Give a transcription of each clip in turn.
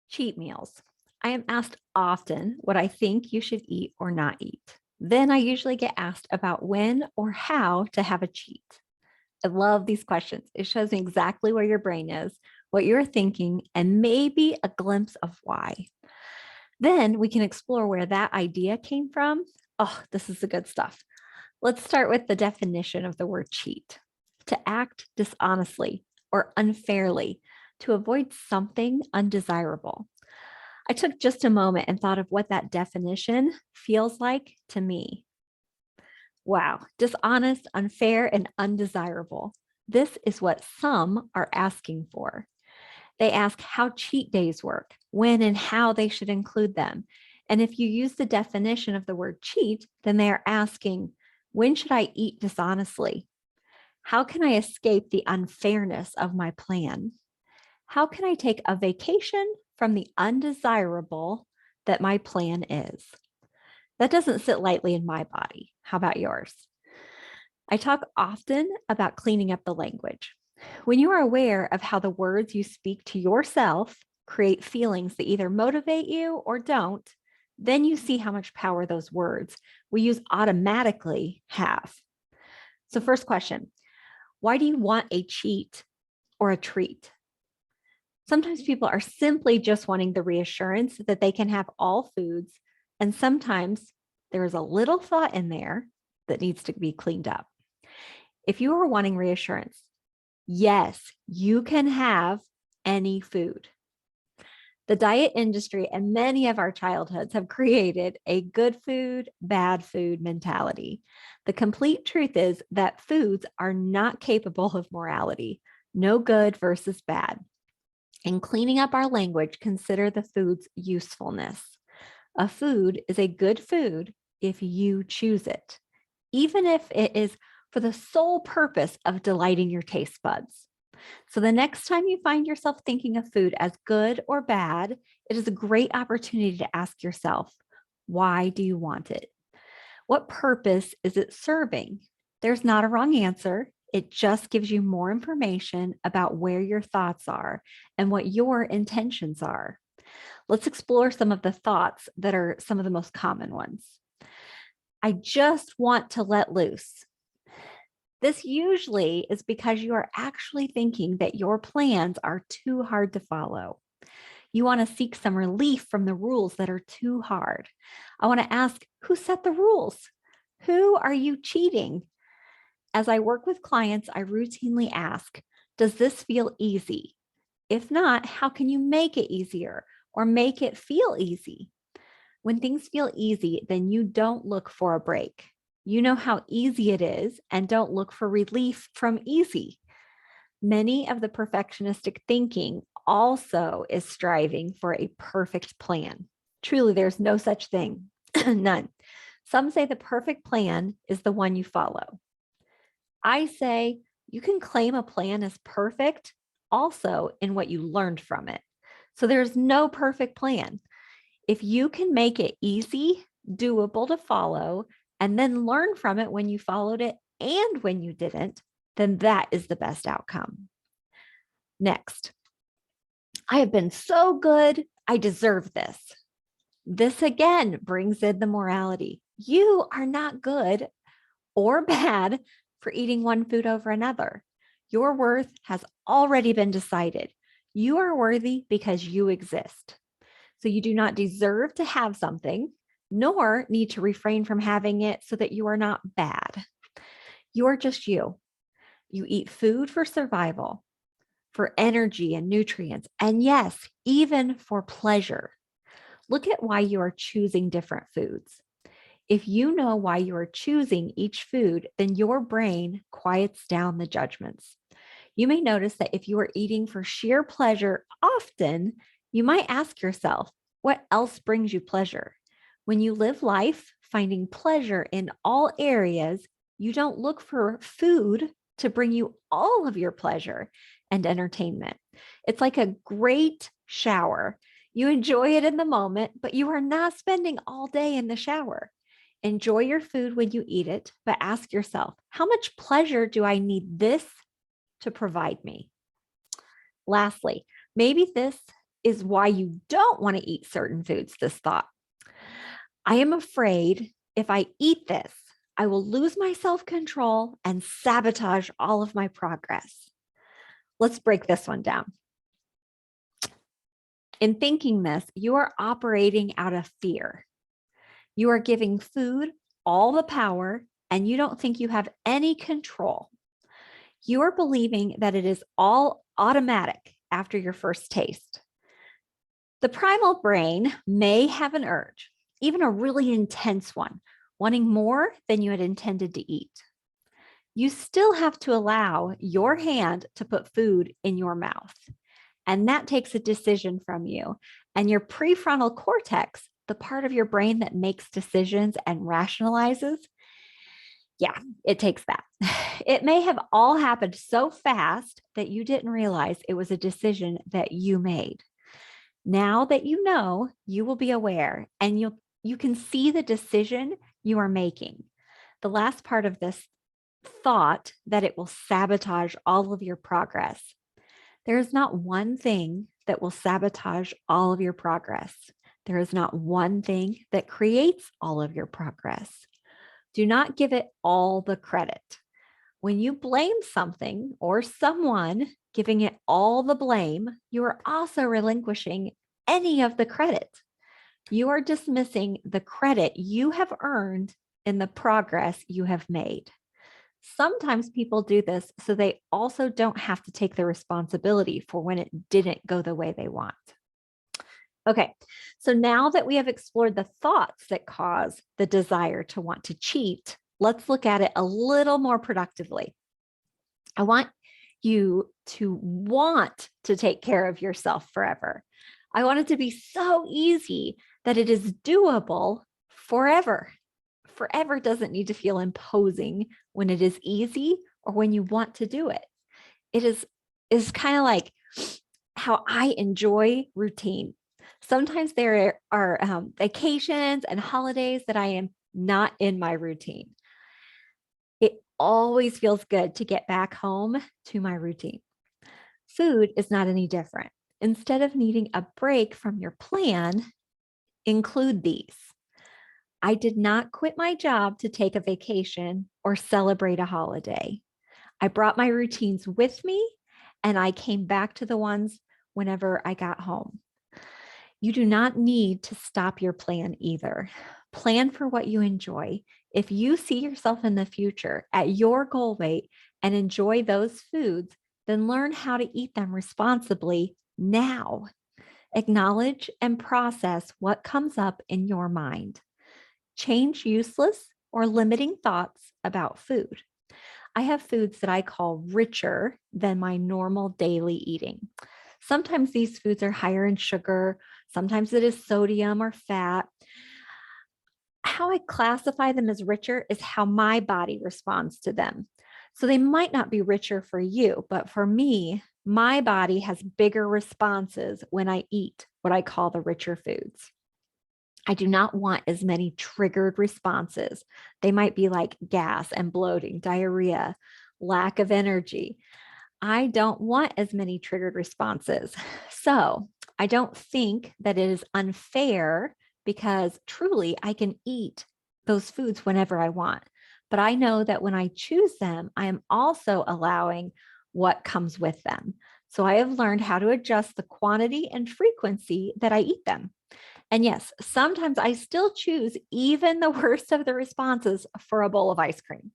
Cheat meals. I am asked often what I think you should eat or not eat. Then I usually get asked about when or how to have a cheat. I love these questions. It shows me exactly where your brain is, what you're thinking, and maybe a glimpse of why. Then we can explore where that idea came from. Oh, this is the good stuff. Let's start with the definition of the word cheat: to act dishonestly or unfairly to avoid something undesirable. I took just a moment and thought of what that definition feels like to me. Wow, dishonest, unfair, and undesirable. This is what some are asking for. They ask how cheat days work, when and how they should include them. And if you use the definition of the word cheat, then they are asking, when should I eat dishonestly? How can I escape the unfairness of my plan? How can I take a vacation from the undesirable that my plan is? That doesn't sit lightly in my body. How about yours? I talk often about cleaning up the language. When you are aware of how the words you speak to yourself create feelings that either motivate you or don't, then you see how much power those words we use automatically have. So, first question: why do you want a cheat or a treat? Sometimes people are simply just wanting the reassurance that they can have all foods, and sometimes there is a little thought in there that needs to be cleaned up. If you are wanting reassurance, yes, you can have any food. The diet industry and many of our childhoods have created a good food, bad food mentality. The complete truth is that foods are not capable of morality, no good versus bad. In cleaning up our language, consider the food's usefulness. A food is a good food if you choose it, even if it is for the sole purpose of delighting your taste buds. So the next time you find yourself thinking of food as good or bad, it is a great opportunity to ask yourself, why do you want it? What purpose is it serving? There's not a wrong answer. It just gives you more information about where your thoughts are and what your intentions are. Let's explore some of the thoughts that are some of the most common ones. I just want to let loose. This usually is because you are actually thinking that your plans are too hard to follow. You want to seek some relief from the rules that are too hard. I want to ask, who set the rules? Who are you cheating? As I work with clients, I routinely ask, does this feel easy? If not, how can you make it easier or make it feel easy? When things feel easy, then you don't look for a break. You know how easy it is and don't look for relief from easy. Many of the perfectionistic thinking also is striving for a perfect plan. Truly, there's no such thing, none. Some say the perfect plan is the one you follow. I say you can claim a plan as perfect also in what you learned from it. So there's no perfect plan. If you can make it easy, doable to follow, and then learn from it when you followed it and when you didn't, then that is the best outcome. Next, I have been so good, I deserve this. This again brings in the morality. You are not good or bad for eating one food over another. Your worth has already been decided. You are worthy because you exist. So you do not deserve to have something, nor need to refrain from having it so that you are not bad. You are just you. You eat food for survival, for energy and nutrients, and yes, even for pleasure. Look at why you are choosing different foods. If you know why you are choosing each food, then your brain quiets down the judgments. You may notice that if you are eating for sheer pleasure often, you might ask yourself, what else brings you pleasure? When you live life finding pleasure in all areas, you don't look for food to bring you all of your pleasure and entertainment. It's like a great shower. You enjoy it in the moment, but you are not spending all day in the shower. Enjoy your food when you eat it, but ask yourself, how much pleasure do I need this to provide me? Lastly, maybe this is why you don't want to eat certain foods, this thought. I am afraid if I eat this, I will lose my self-control and sabotage all of my progress. Let's break this one down. In thinking this, you are operating out of fear. You are giving food all the power, and you don't think you have any control. You are believing that it is all automatic after your first taste. The primal brain may have an urge, even a really intense one, wanting more than you had intended to eat. You still have to allow your hand to put food in your mouth. And that takes a decision from you. And your prefrontal cortex, the part of your brain that makes decisions and rationalizes, yeah, it takes that. It may have all happened so fast that you didn't realize it was a decision that you made. Now that you know, you will be aware and you can see the decision you are making. The last part of this thought that it will sabotage all of your progress. There is not one thing that will sabotage all of your progress. There is not one thing that creates all of your progress. Do not give it all the credit. When you blame something or someone, giving it all the blame, you are also relinquishing any of the credit. You are dismissing the credit you have earned in the progress you have made. Sometimes people do this so they also don't have to take the responsibility for when it didn't go the way they want. Okay, so now that we have explored the thoughts that cause the desire to want to cheat, let's look at it a little more productively. I want you to want to take care of yourself forever. I want it to be so easy that it is doable forever. Forever doesn't need to feel imposing when it is easy or when you want to do it. It is kind of like how I enjoy routine. Sometimes there are vacations and holidays that I am not in my routine. It always feels good to get back home to my routine. Food is not any different. Instead of needing a break from your plan, include these. I did not quit my job to take a vacation or celebrate a holiday. I brought my routines with me and I came back to the ones whenever I got home. You do not need to stop your plan either. Plan for what you enjoy. If you see yourself in the future at your goal weight and enjoy those foods, then learn how to eat them responsibly now. Acknowledge and process what comes up in your mind. Change useless or limiting thoughts about food. I have foods that I call richer than my normal daily eating. Sometimes these foods are higher in sugar, sometimes it is sodium or fat. How I classify them as richer is how my body responds to them. So they might not be richer for you, but for me, my body has bigger responses when I eat what I call the richer foods. I do not want as many triggered responses. They might be like gas and bloating, diarrhea, lack of energy. I don't want as many triggered responses. So I don't think that it is unfair because truly I can eat those foods whenever I want. But I know that when I choose them, I am also allowing what comes with them. So I have learned how to adjust the quantity and frequency that I eat them. And yes, sometimes I still choose even the worst of the responses for a bowl of ice cream.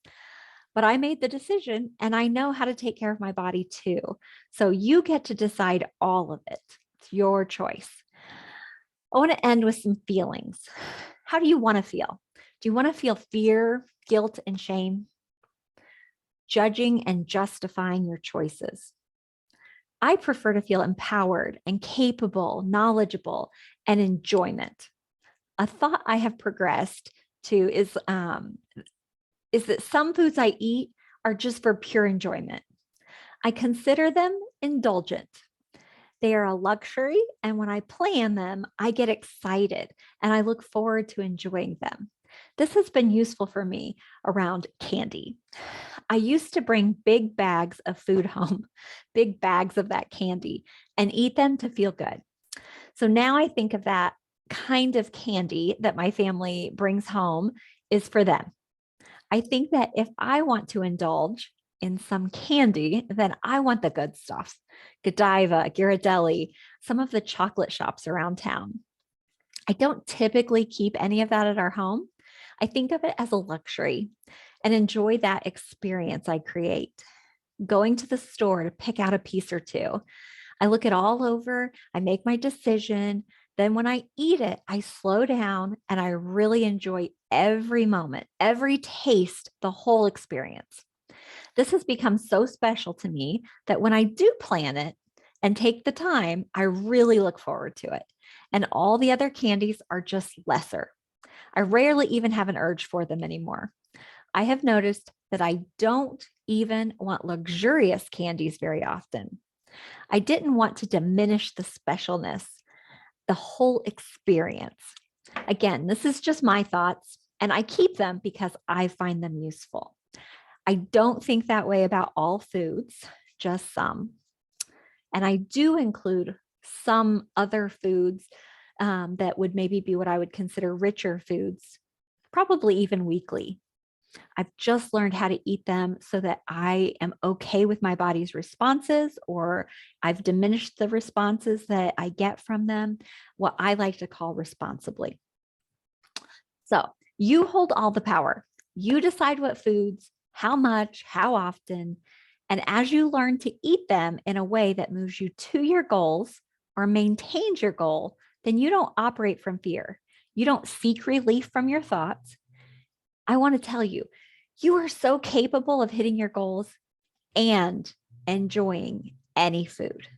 But I made the decision and I know how to take care of my body too. So you get to decide all of it. It's your choice. I want to end with some feelings. How do you want to feel? Do you want to feel fear, guilt, and shame? Judging and justifying your choices? I prefer to feel empowered and capable, knowledgeable, and enjoyment. A thought I have progressed to is that some foods I eat are just for pure enjoyment. I consider them indulgent. They are a luxury, and when I plan them, I get excited and I look forward to enjoying them. This has been useful for me around candy. I used to bring big bags of food home, big bags of that candy, and eat them to feel good. So now I think of that kind of candy that my family brings home is for them. I think that if I want to indulge in some candy, then I want the good stuff. Godiva, Ghirardelli, some of the chocolate shops around town. I don't typically keep any of that at our home. I think of it as a luxury and enjoy that experience I create. Going to the store to pick out a piece or two. I look it all over, I make my decision. Then when I eat it, I slow down and I really enjoy every moment, every taste, the whole experience. This has become so special to me that when I do plan it and take the time, I really look forward to it. And all the other candies are just lesser. I rarely even have an urge for them anymore. I have noticed that I don't even want luxurious candies very often. I didn't want to diminish the specialness, the whole experience. Again, this is just my thoughts, and I keep them because I find them useful. I don't think that way about all foods, just some. And I do include some other foods that would maybe be what I would consider richer foods, probably even weekly. I've just learned how to eat them so that I am okay with my body's responses, or I've diminished the responses that I get from them, what I like to call responsibly. So you hold all the power. You decide what foods, how much, how often. And as you learn to eat them in a way that moves you to your goals or maintains your goal, then you don't operate from fear. You don't seek relief from your thoughts. I want to tell you, you are so capable of hitting your goals and enjoying any food.